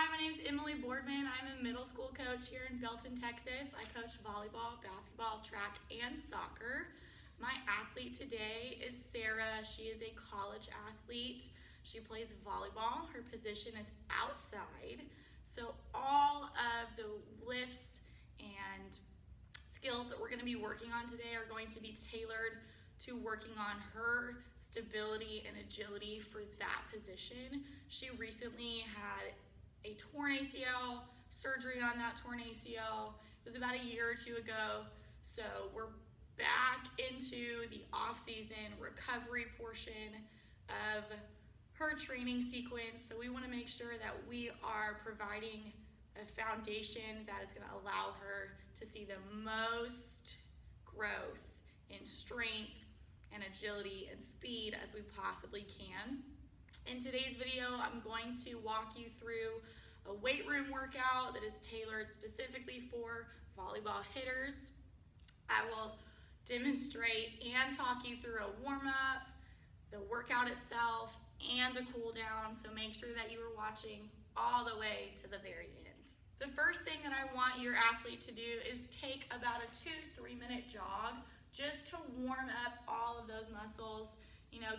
Hi, my name is Emily Boardman. I'm a middle school coach here in Belton, Texas. I coach volleyball, basketball, track, and soccer. My athlete today is Sarah. She is a college athlete. She plays volleyball. Her position is outside. So all of the lifts and skills that we're going to be working on today are going to be tailored to working on her stability and agility for that position. She recently had a torn ACL, surgery on that torn ACL. It was about a year or two ago. So we're back into the off-season recovery portion of her training sequence. So we want to make sure that we are providing a foundation that is going to allow her to see the most growth in strength and agility and speed as we possibly can. In today's video, I'm going to walk you through a weight room workout that is tailored specifically for volleyball hitters. I will demonstrate and talk you through a warm-up, the workout itself, and a cool down, so make sure that you are watching all the way to the very end. The first thing that I want your athlete to do is take about a 2 to 3 minute jog just to warm up all of those muscles,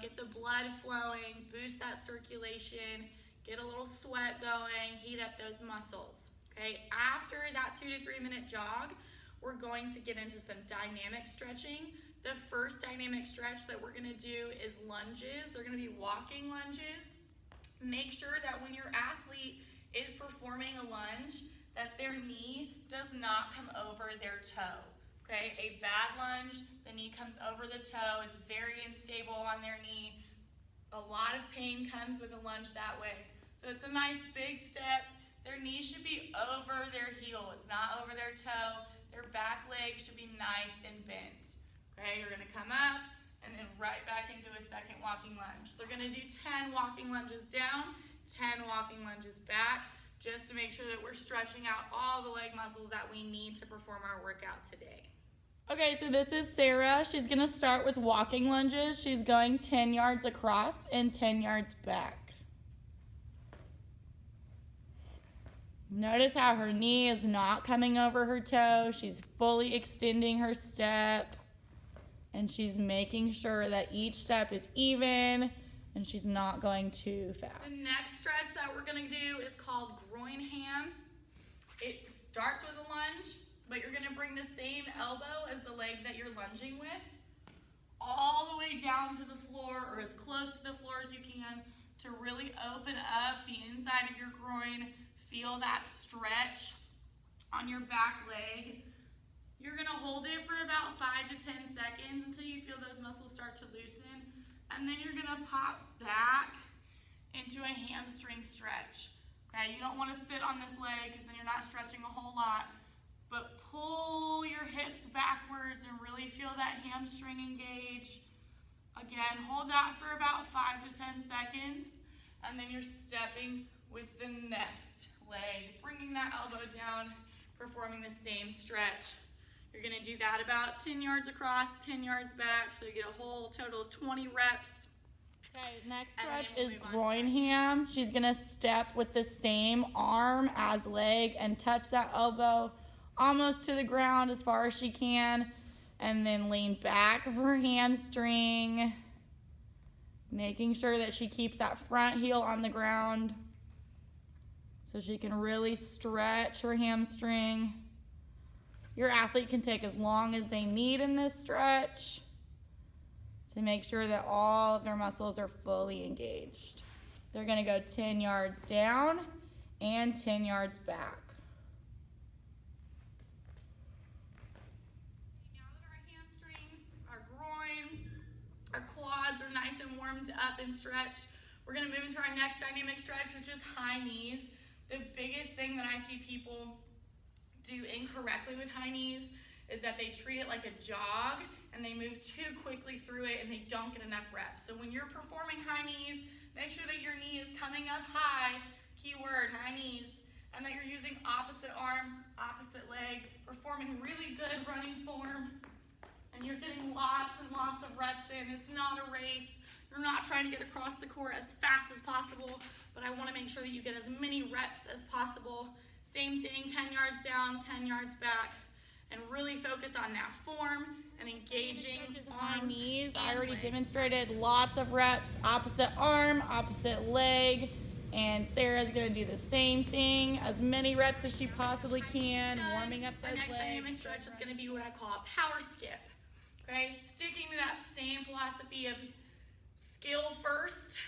get the blood flowing, boost that circulation, get a little sweat going, heat up those muscles, okay? After that 2 to 3 minute jog, we're going to get into some dynamic stretching. The first dynamic stretch that we're gonna do is lunges. They're gonna be walking lunges. Make sure that when your athlete is performing a lunge, that their knee does not come over their toe. Okay, a bad lunge, the knee comes over the toe, it's very unstable on their knee. A lot of pain comes with a lunge that way. So it's a nice big step. Their knee should be over their heel, it's not over their toe. Their back leg should be nice and bent. Okay, you're gonna come up and then right back into a second walking lunge. So we're gonna do 10 walking lunges down, 10 walking lunges back, just to make sure that we're stretching out all the leg muscles that we need to perform our workout today. Okay, so this is Sarah. She's gonna start with walking lunges. She's going 10 yards across and 10 yards back. Notice how her knee is not coming over her toe. She's fully extending her step, and she's making sure that each step is even and she's not going too fast. The next stretch that we're gonna do is called groin ham. It starts with a lunge, but you're gonna bring the same elbow as the leg that you're lunging with, all the way down to the floor or as close to the floor as you can to really open up the inside of your groin. Feel that stretch on your back leg. You're gonna hold it for about 5 to 10 seconds until you feel those muscles start to loosen. And then you're gonna pop back into a hamstring stretch. Okay, you don't wanna sit on this leg because then you're not stretching a whole lot. But pull your hips backwards and really feel that hamstring engage. Again, hold that for about 5 to 10 seconds. And then you're stepping with the next leg, bringing that elbow down, performing the same stretch. You're gonna do that about 10 yards across, 10 yards back, so you get a whole total of 20 reps. Okay, next stretch is groin ham. She's gonna step with the same arm as leg and touch that elbow almost to the ground as far as she can, and then lean back of her hamstring, making sure that she keeps that front heel on the ground so she can really stretch her hamstring. Your athlete can take as long as they need in this stretch to make sure that all of their muscles are fully engaged. They're gonna go 10 yards down and 10 yards back. Now that our hamstrings, our groin, our quads are nice and warmed up and stretched, we're gonna move into our next dynamic stretch, which is high knees. The biggest thing that I see people do incorrectly with high knees is that they treat it like a jog and they move too quickly through it and they don't get enough reps. So when you're performing high knees, make sure that your knee is coming up high, keyword, high knees, and that you're using opposite arm, opposite leg, performing really good running form, and you're getting lots and lots of reps in. It's not a race. You're not trying to get across the court as fast as possible, but but I want to make sure that you get as many reps as possible. Same thing, 10 yards down, 10 yards back, and really focus on that form and engaging on knees. I already demonstrated lots of reps, opposite arm, opposite leg, and Sarah's gonna do the same thing, as many reps as she possibly can, warming up those legs. Our next dynamic stretch is gonna be what I call a power skip, okay? Sticking to that same philosophy of skill first.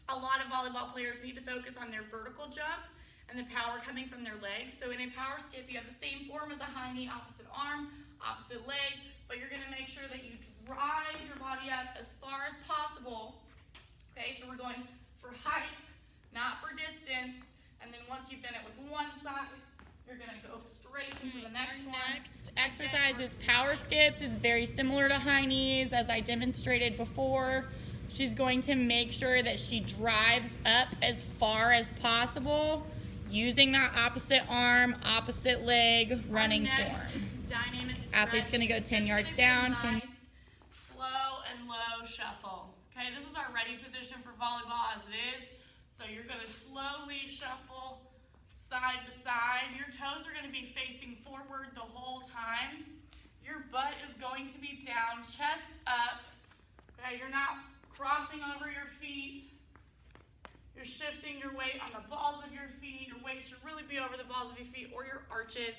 A lot of volleyball players need to focus on their vertical jump and the power coming from their legs. So in a power skip, you have the same form as a high knee, opposite arm, opposite leg, but you're gonna make sure that you drive your body up as far as possible. Okay, so we're going for height, not for distance. And then once you've done it with one side, you're gonna go straight into the next one. Next exercise is power skips. It's very similar to high knees, as I demonstrated before. She's going to make sure that she drives up as far as possible, using that opposite arm, opposite leg, running form. Dynamic stretch. Athlete's gonna go 10 yards down. Nice, slow and low shuffle. Okay, this is our ready position for volleyball as it is. So you're gonna slowly shuffle side to side. Your toes are gonna be facing forward the whole time. Your butt is going to be down, chest up. Okay, you're not crossing over your feet. You're shifting your weight on the balls of your feet. Your weight should really be over the balls of your feet or your arches.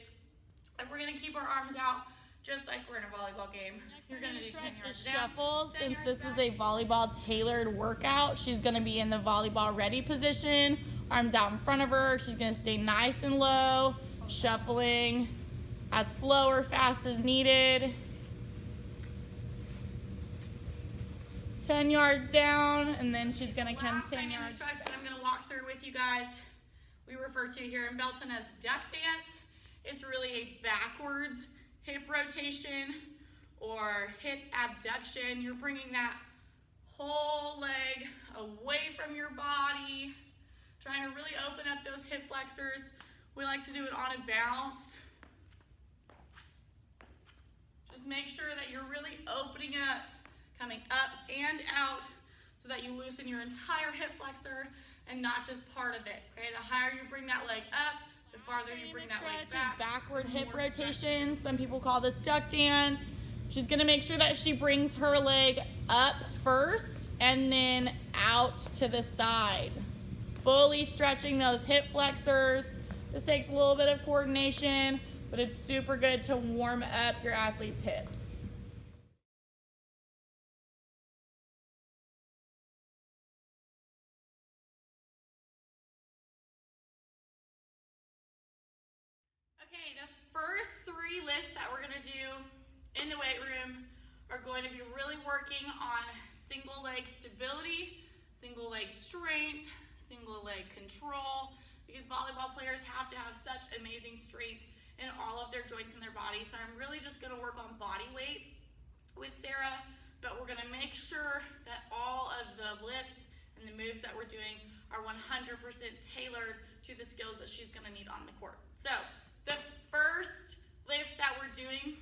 And we're gonna keep our arms out just like we're in a volleyball game. You're gonna do 10 yards down. Shuffle. Since this is a volleyball tailored workout, she's gonna be in the volleyball ready position. Arms out in front of her. She's gonna stay nice and low, shuffling as slow or fast as needed. 10 yards down, and then she's gonna come 10 yards. Stretch that I'm gonna walk through with you guys, we refer to here in Belton as duck dance. It's really a backwards hip rotation or hip abduction. You're bringing that whole leg away from your body, trying to really open up those hip flexors. We like to do it on a bounce. Just make sure that you're really opening up, coming up and out, so that you loosen your entire hip flexor and not just part of it. Okay, the higher you bring that leg up, the farther you bring that leg back. Backward hip rotation. Some people call this duck dance. She's gonna make sure that she brings her leg up first and then out to the side. Fully stretching those hip flexors. This takes a little bit of coordination, but it's super good to warm up your athlete's hips. Okay, the first 3 lifts that we're gonna do in the weight room are going to be really working on single leg stability, single leg strength, single leg control, because volleyball players have to have such amazing strength in all of their joints in their body. So I'm really just gonna work on body weight with Sarah, but we're gonna make sure that all of the lifts and the moves that we're doing are 100% tailored to the skills that she's gonna need on the court. So the first lift that we're doing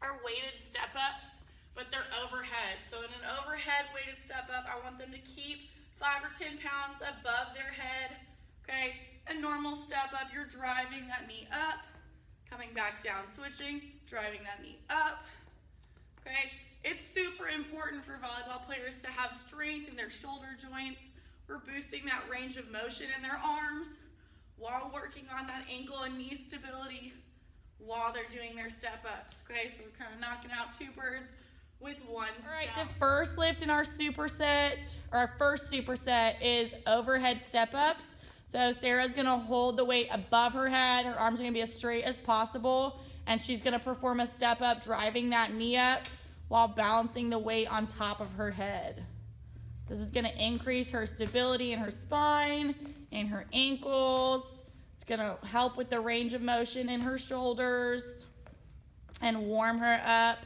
are weighted step-ups, but they're overhead. So in an overhead weighted step-up, I want them to keep 5 or 10 pounds above their head, okay? A normal step-up, you're driving that knee up, coming back down, switching, driving that knee up, okay? It's super important for volleyball players to have strength in their shoulder joints. We're boosting that range of motion in their arms while working on that ankle and knee stability while they're doing their step-ups, okay? So we're kind of knocking out 2 birds with 1 step. All right, the first lift in our superset, or our first superset, is overhead step-ups. So Sarah's gonna hold the weight above her head. Her arms are gonna be as straight as possible, and she's gonna perform a step-up, driving that knee up while balancing the weight on top of her head. This is gonna increase her stability in her spine and her ankles. It's gonna help with the range of motion in her shoulders and warm her up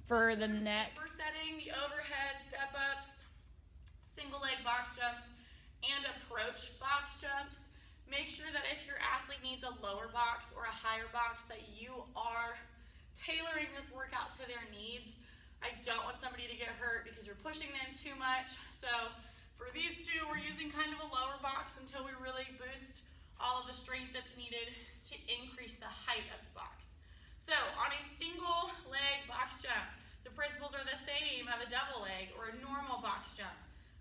for the next. We're setting the overhead step-ups, single leg box jumps, and approach box jumps. Make sure that if your athlete needs a lower box or a higher box, that you are tailoring this workout to their needs. I don't want somebody to get hurt because you're pushing them too much. So for these 2, we're using kind of a lower box the strength that's needed to increase the height of the box. So on a single leg box jump, the principles are the same of a double leg or a normal box jump,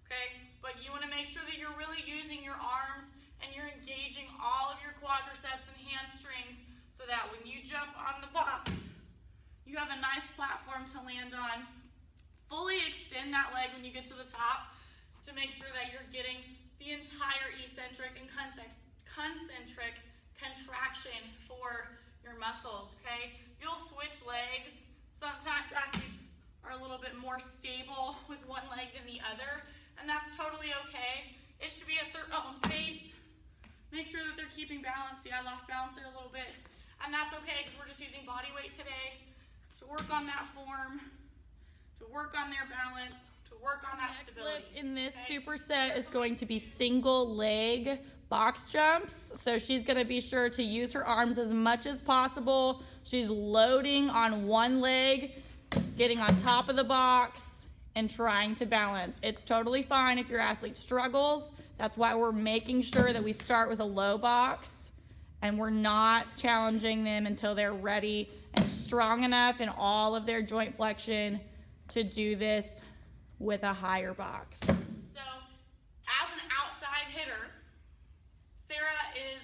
okay? But you want to make sure that you're really using your arms and you're engaging all of your quadriceps and hamstrings so that when you jump on the box, you have a nice platform to land on. Fully extend that leg when you get to the top to make sure that you're getting the entire eccentric and concentric contraction for your muscles, okay? You'll switch legs. Sometimes athletes are a little bit more stable with one leg than the other, and that's totally okay. It should be at their own pace. Make sure that they're keeping balance. See, I lost balance there a little bit, and that's okay because we're just using body weight today to work on that form, to work on their balance, to work on that stability. Next lift in this superset is going to be single leg box jumps. So she's going to be sure to use her arms as much as possible. She's loading on one leg, getting on top of the box, and trying to balance. It's totally fine if your athlete struggles. That's why we're making sure that we start with a low box and we're not challenging them until they're ready and strong enough in all of their joint flexion to do this with a higher box. So as an outside hitter, Sarah is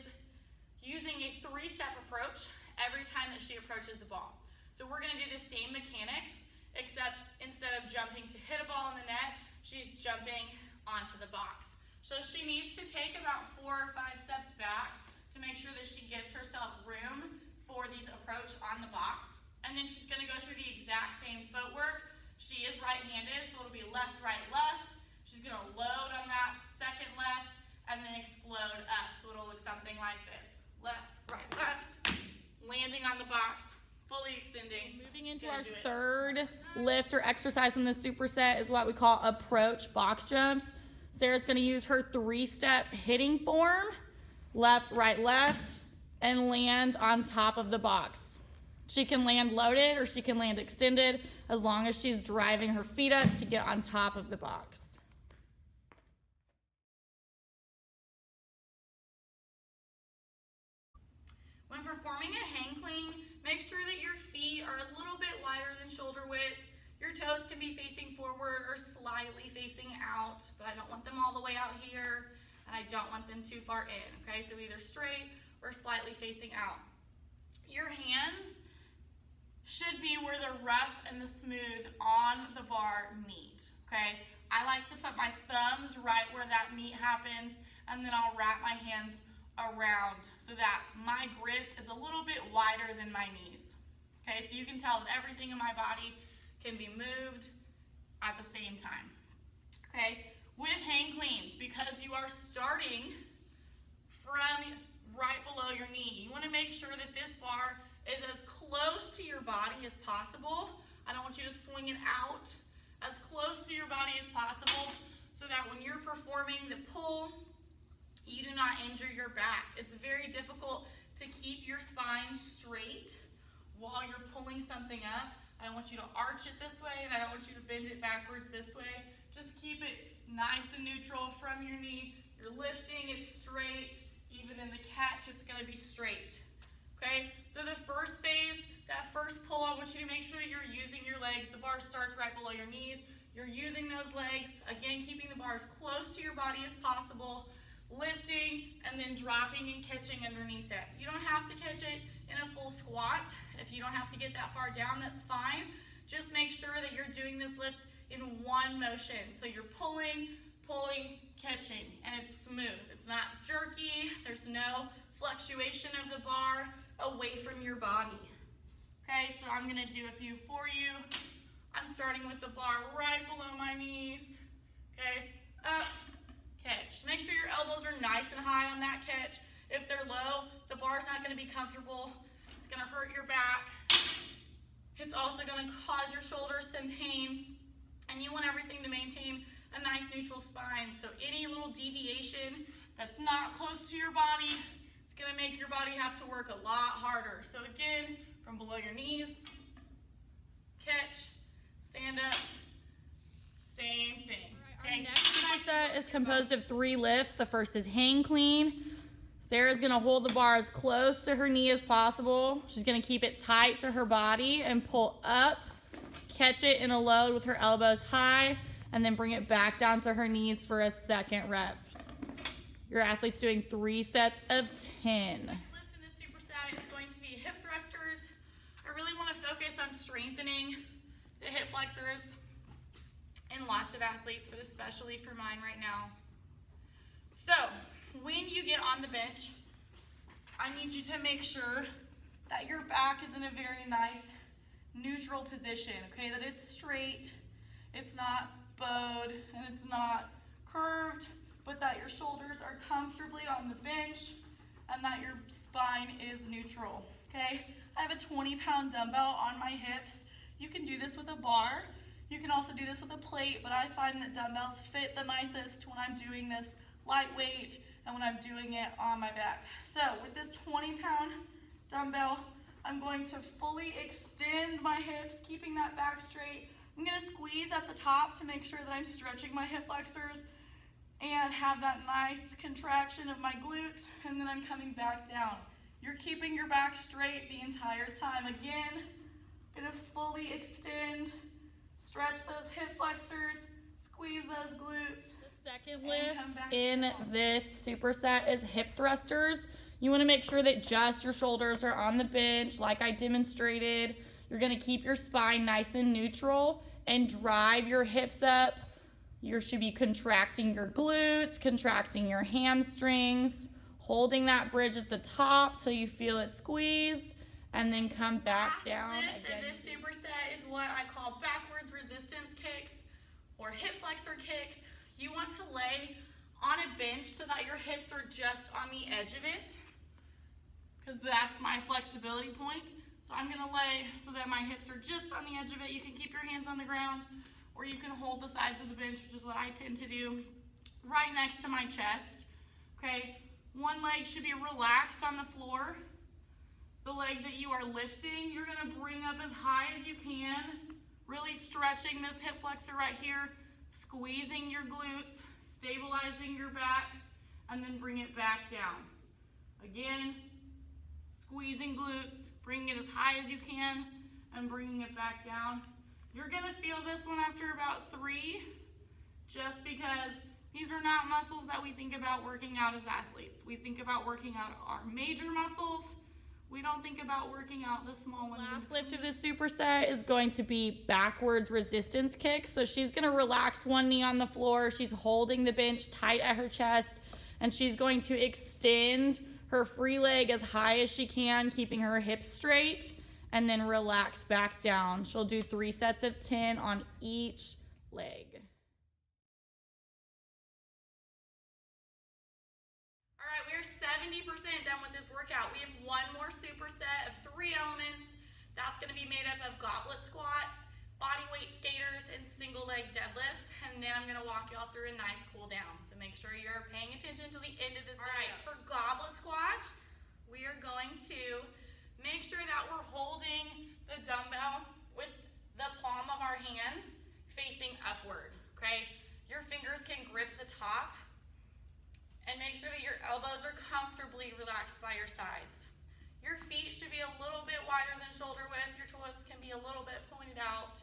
using a three-step approach every time that she approaches the ball. So we're gonna do the same mechanics, except instead of jumping to hit a ball in the net, she's jumping onto the box. So she needs to take about 4 or 5 steps back to make sure that she gives herself room for these approach on the box. And then she's gonna go through the exact same footwork. She is right-handed, so it'll be left, right, left. She's gonna load on that second left and then explode up. So it'll look something like this. Left, right, left, landing on the box, fully extending. Moving into our third lift or exercise in the superset is what we call approach box jumps. Sarah's gonna use her 3-step hitting form, left, right, left, and land on top of the box. She can land loaded or she can land extended as long as she's driving her feet up to get on top of the box. When performing a hang clean, make sure that your feet are a little bit wider than shoulder width. Your toes can be facing forward or slightly facing out, but I don't want them all the way out here, and I don't want them too far in, okay? So either straight or slightly facing out. Your hands should be where the rough and the smooth on the bar meet, okay? I like to put my thumbs right where that meet happens, and then I'll wrap my hands around so that my grip is a little bit wider than my knees, okay? So you can tell that everything in my body can be moved at the same time, okay? With hang cleans, because you are starting from right below your knee, you wanna make sure that this bar is as close to your body as possible. I don't want you to swing it out. As close to your body as possible so that when you're performing the pull, you do not injure your back. It's very difficult to keep your spine straight while you're pulling something up. I don't want you to arch it this way and I don't want you to bend it backwards this way. Just keep it nice and neutral from your knee. You're lifting it straight. Even in the catch, it's gonna be straight. Okay, so the first phase, that first pull, I want you to make sure that you're using your legs. The bar starts right below your knees. You're using those legs, again, keeping the bar as close to your body as possible, lifting, and then dropping and catching underneath it. You don't have to catch it in a full squat. If you don't have to get that far down, that's fine. Just make sure that you're doing this lift in one motion. So you're pulling, pulling, catching, and it's smooth. It's not jerky. There's no fluctuation of the bar away from your body. Okay, so I'm gonna do a few for you. I'm starting with the bar right below my knees. Okay, up, catch. Make sure your elbows are nice and high on that catch. If they're low, the bar's not gonna be comfortable. It's gonna hurt your back. It's also gonna cause your shoulders some pain, and you want everything to maintain a nice neutral spine. So any little deviation that's not close to your body, it's gonna make your body have to work a lot harder. So again, from below your knees, catch, stand up, same thing. Our next superset is composed of 3 lifts. The first is hang clean. Sarah's gonna hold the bar as close to her knee as possible. She's gonna keep it tight to her body and pull up, catch it in a load with her elbows high, and then bring it back down to her knees for a second rep. Your athlete's doing 3 sets of 10. Lift in this superset is going to be hip thrusters. I really want to focus on strengthening the hip flexors in lots of athletes, but especially for mine right now. So, when you get on the bench, I need you to make sure that your back is in a very nice neutral position, okay? That it's straight, it's not bowed, and it's not curved, but that your shoulders are comfortably on the bench and that your spine is neutral, okay? I have a 20-pound dumbbell on my hips. You can do this with a bar. You can also do this with a plate, but I find that dumbbells fit the nicest when I'm doing this lightweight and when I'm doing it on my back. So with this 20-pound dumbbell, I'm going to fully extend my hips, keeping that back straight. I'm gonna squeeze at the top to make sure that I'm stretching my hip flexors and have that nice contraction of my glutes, and then I'm coming back down. You're keeping your back straight the entire time. Again, gonna fully extend, stretch those hip flexors, squeeze those glutes. The second lift in this superset is hip thrusters. You wanna make sure that just your shoulders are on the bench like I demonstrated. You're gonna keep your spine nice and neutral and drive your hips up. You should be contracting your glutes, contracting your hamstrings, holding that bridge at the top till you feel it squeeze, and then come back down. Last lift of this superset is what I call backwards resistance kicks or hip flexor kicks. You want to lay on a bench so that your hips are just on the edge of it, because that's my flexibility point. So I'm gonna lay so that my hips are just on the edge of it. You can keep your hands on the ground, or you can hold the sides of the bench, which is what I tend to do, right next to my chest, okay? One leg should be relaxed on the floor. The leg that you are lifting, you're gonna bring up as high as you can, really stretching this hip flexor right here, squeezing your glutes, stabilizing your back, and then bring it back down. Again, squeezing glutes, bringing it as high as you can, and bringing it back down. You're gonna feel this one after about 3, just because these are not muscles that we think about working out as athletes. We think about working out our major muscles. We don't think about working out the small ones. Last lift of this superset is going to be backwards resistance kicks. So she's gonna relax one knee on the floor. She's holding the bench tight at her chest, and she's going to extend her free leg as high as she can, keeping her hips straight, and then relax back down. She'll do 3 sets of 10 on each leg. All right, we're 70% done with this workout. We have one more superset of 3 elements. That's gonna be made up of goblet squats, body weight skaters, and single leg deadlifts. And then I'm gonna walk y'all through a nice cool down. So make sure you're paying attention to the end of this video. All right, for goblet squats, we are going to make sure that we're holding the dumbbell with the palm of our hands facing upward, okay? Your fingers can grip the top, and make sure that your elbows are comfortably relaxed by your sides. Your feet should be a little bit wider than shoulder width. Your toes can be a little bit pointed out,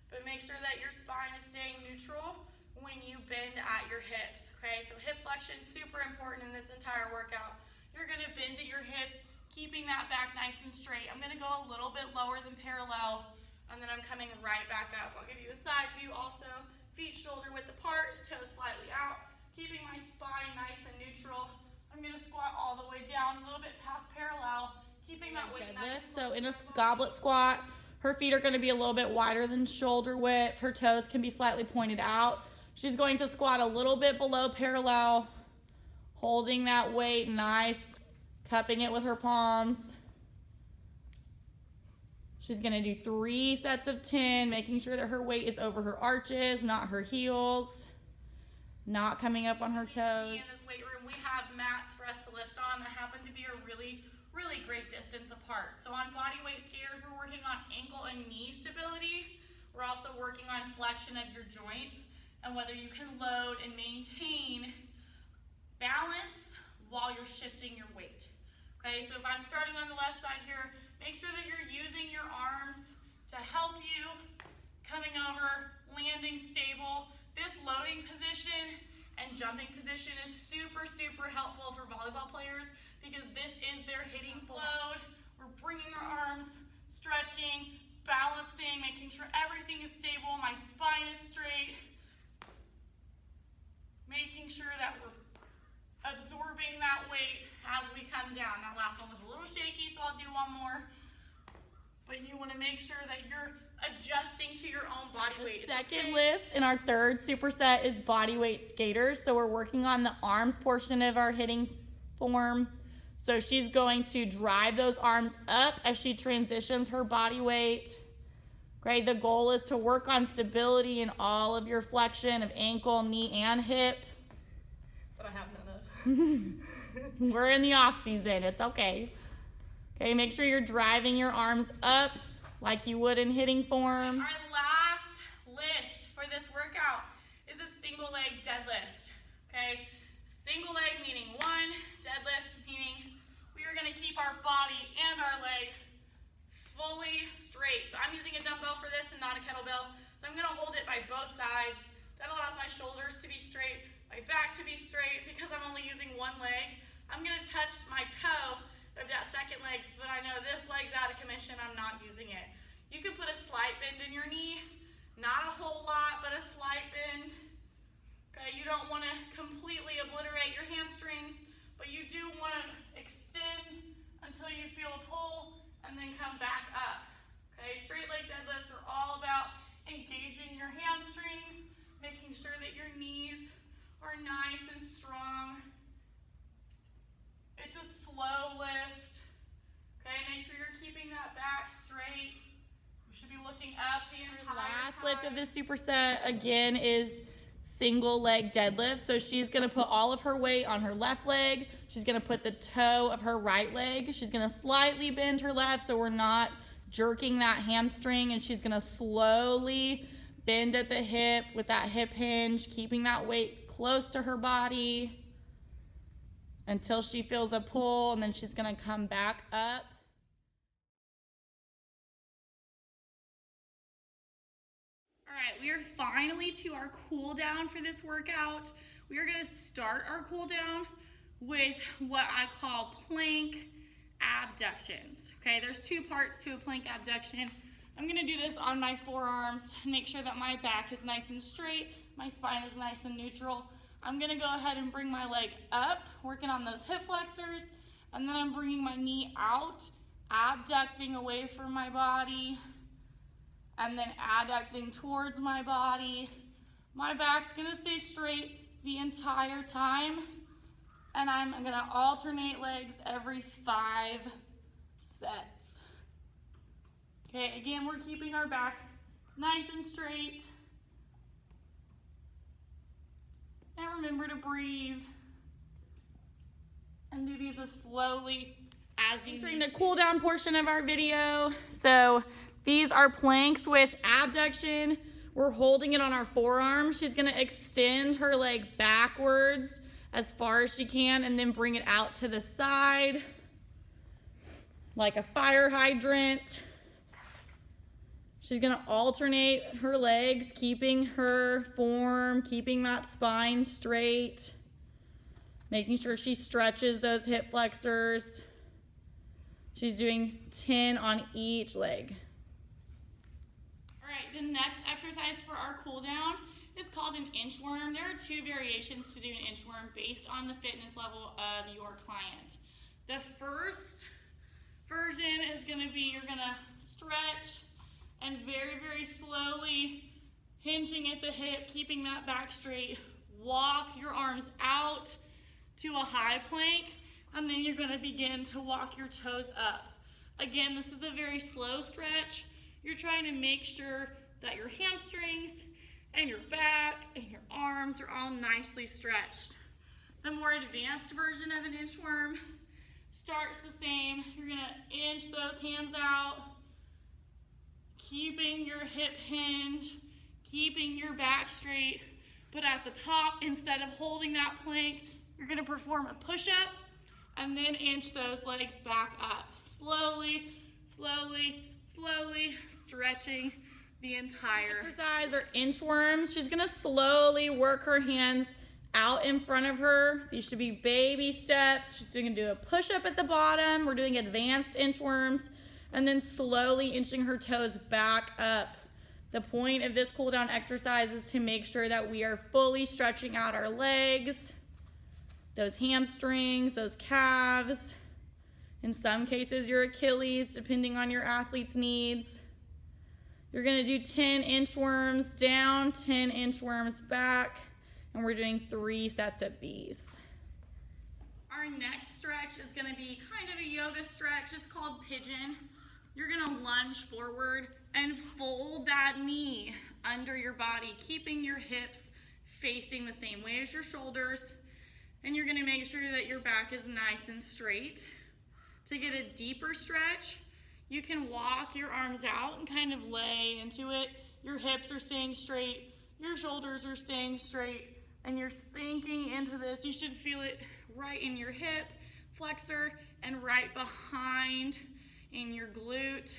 but make sure that your spine is staying neutral when you bend at your hips, okay? So hip flexion is super important in this entire workout. You're gonna bend at your hips, keeping that back nice and straight. I'm gonna go a little bit lower than parallel, and then I'm coming right back up. I'll give you a side view also. Feet shoulder width apart, toes slightly out, keeping my spine nice and neutral. I'm gonna squat all the way down, a little bit past parallel, keeping that weight nice. So in a goblet squat, her feet are gonna be a little bit wider than shoulder width. Her toes can be slightly pointed out. She's going to squat a little bit below parallel, holding that weight nice, cupping it with her palms. She's gonna do 3 sets of 10, making sure that her weight is over her arches, not her heels, not coming up on her toes. In this weight room, we have mats for us to lift on that happen to be a really great distance apart. So on body weight skaters, we're working on ankle and knee stability. We're also working on flexion of your joints and whether you can load and maintain balance while you're shifting your Okay, so if I'm starting on the left side here, make sure that you're using your arms to help you, coming over, landing stable. This loading position and jumping position is super, super helpful for volleyball players because this is their hitting load. We're bringing our arms, stretching, balancing, making sure everything is stable, my spine is straight, making sure that we're absorbing that weight as we come down. That last one was a little shaky, so I'll do one more. But you want to make sure that you're adjusting to your own body weight. The second lift in our third superset is body weight skaters. So we're working on the arms portion of our hitting form. So she's going to drive those arms up as she transitions her body weight. Great. The goal is to work on stability in all of your flexion of ankle, knee, and hip. But I have none of. We're in the off season. It's okay. Okay, make sure you're driving your arms up like you would in hitting form. Our last lift for this workout is a single leg deadlift. Okay, single leg meaning one, deadlift meaning we are going to keep our body and our leg fully straight. So I'm using a dumbbell for this and not a kettlebell. So I'm going to hold it by both sides. That allows my shoulders to be straight, my back to be straight. Because I'm only using one leg, I'm going to touch my toe of that second leg so that I know this leg's out of commission, I'm not using it. You can put a slight bend in your knee, not a whole lot, but a slight bend. Okay, you don't want to completely obliterate your hamstrings, but you do want to extend until you feel a pull and then come back up. Okay, straight leg deadlifts are all about engaging your hamstrings, making sure that your knees are nice and strong. It's a slow lift. Okay, make sure you're keeping that back straight. You should be looking up the entire Last time. lift of this superset again is single leg deadlift. So she's gonna put all of her weight on her left leg. She's gonna put the toe of her right leg. She's gonna slightly bend her left so we're not jerking that hamstring, and she's gonna slowly bend at the hip with that hip hinge, keeping that weight close to her body until she feels a pull, and then she's gonna come back up. All right, we are finally to our cool down for this workout. We are gonna start our cool down with what I call plank abductions. Okay, there's two parts to a plank abduction. I'm gonna do this on my forearms, make sure that my back is nice and straight, my spine is nice and neutral. I'm gonna go ahead and bring my leg up, working on those hip flexors, and then I'm bringing my knee out, abducting away from my body, and then adducting towards my body. My back's gonna stay straight the entire time, and I'm gonna alternate legs every 5 sets. Okay, again, we're keeping our back nice and straight. And remember to breathe and do these as slowly as you During need the cool down portion of our video. So these are planks with abduction. We're holding it on our forearm. She's gonna extend her leg backwards as far as she can and then bring it out to the side like a fire hydrant. She's gonna alternate her legs, keeping her form, keeping that spine straight, making sure she stretches those hip flexors. She's doing 10 on each leg. All right, the next exercise for our cool down is called an inchworm. There are 2 variations to do an inchworm based on the fitness level of your client. The first version is gonna be you're gonna stretch and very, very slowly hinging at the hip, keeping that back straight. Walk your arms out to a high plank, and then you're gonna begin to walk your toes up. Again, this is a very slow stretch. You're trying to make sure that your hamstrings and your back and your arms are all nicely stretched. The more advanced version of an inchworm starts the same. You're gonna inch those hands out, keeping your hip hinge, keeping your back straight, but at the top, instead of holding that plank, you're gonna perform a push-up And then inch those legs back up. Slowly, slowly, slowly stretching the entire exercise or inchworms. She's gonna slowly work her hands out in front of her. These should be baby steps. She's gonna do a push-up at the bottom. We're doing advanced inchworms, and then slowly inching her toes back up. The point of this cool down exercise is to make sure that we are fully stretching out our legs, those hamstrings, those calves, in some cases your Achilles, depending on your athlete's needs. You're gonna do 10 inchworms down, 10 inchworms back, and we're doing 3 sets of these. Our next stretch is gonna be kind of a yoga stretch. It's called pigeon. You're gonna lunge forward and fold that knee under your body, keeping your hips facing the same way as your shoulders. And you're gonna make sure that your back is nice and straight. To get a deeper stretch, you can walk your arms out and kind of lay into it. Your hips are staying straight, your shoulders are staying straight, and you're sinking into this. You should feel it right in your hip flexor and right behind in your glute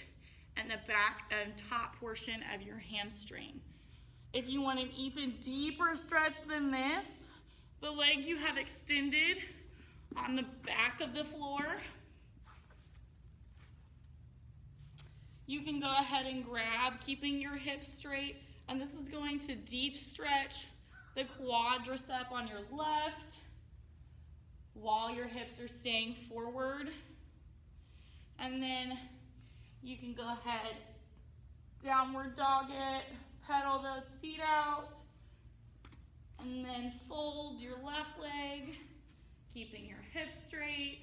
and the back and top portion of your hamstring. If you want an even deeper stretch than this, the leg you have extended on the back of the floor, you can go ahead and grab, keeping your hips straight, and this is going to deep stretch the quadricep on your left while your hips are staying forward. And then you can go ahead, downward dog it, pedal those feet out, and then fold your left leg, keeping your hips straight.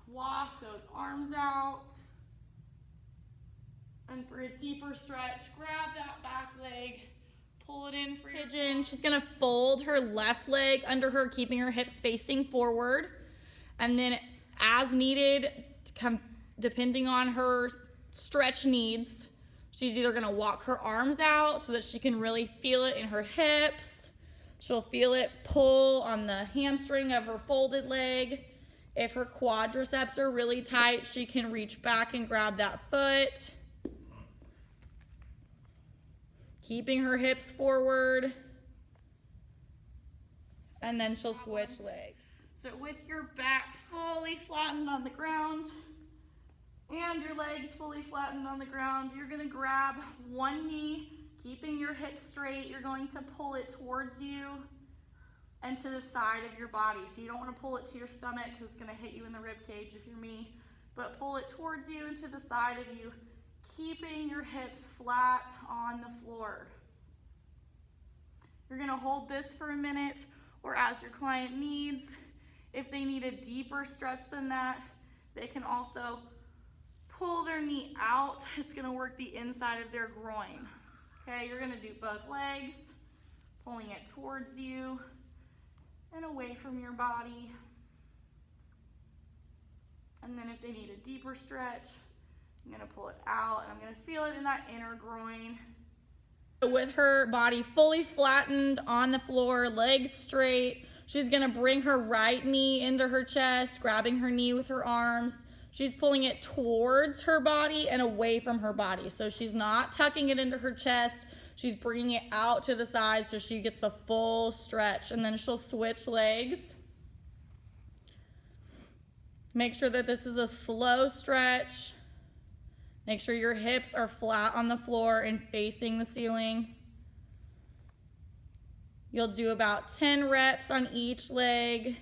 Walk those arms out. And for a deeper stretch, grab that back leg, pull it in for pigeon. She's gonna fold her left leg under her, keeping her hips facing forward. And then as needed, depending on her stretch needs, she's either gonna walk her arms out so that she can really feel it in her hips. She'll feel it pull on the hamstring of her folded leg. If her quadriceps are really tight, she can reach back and grab that foot. Keeping her hips forward. And then she'll switch legs. So with your back fully flattened on the ground and your legs fully flattened on the ground, you're gonna grab one knee, keeping your hips straight. You're going to pull it towards you and to the side of your body. So you don't want to pull it to your stomach because it's going to hit you in the rib cage if you're me, but pull it towards you and to the side of you, keeping your hips flat on the floor. You're going to hold this for a minute, or as your client needs. If they need a deeper stretch than that, they can also pull their knee out. It's going to work the inside of their groin. Okay, you're going to do both legs, pulling it towards you and away from your body. And then if they need a deeper stretch, I'm gonna pull it out and I'm gonna feel it in that inner groin. With her body fully flattened on the floor, legs straight, she's gonna bring her right knee into her chest, grabbing her knee with her arms. She's pulling it towards her body and away from her body. So she's not tucking it into her chest. She's bringing it out to the side so she gets the full stretch, and then she'll switch legs. Make sure that this is a slow stretch. Make sure your hips are flat on the floor and facing the ceiling. You'll do about 10 reps on each leg,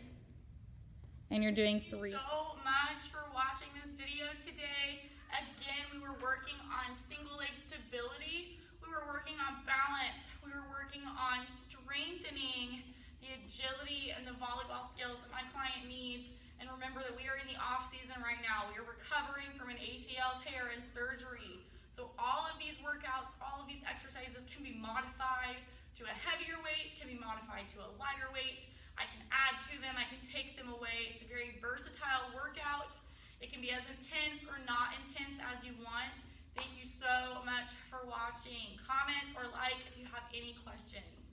and you're doing 3. Thank you so much for watching this video today. Again, we were working on single leg stability. We were working on balance. We were working on strengthening the agility and the volleyball skills that my client needs. And remember that we are in the off season right now. We are recovering from an ACL tear and surgery. So all of these workouts, all of these exercises can be modified to a heavier weight, can be modified to a lighter weight. I can add to them, I can take them away. It's a very versatile workout. It can be as intense or not intense as you want. Thank you so much for watching. Comment or like if you have any questions.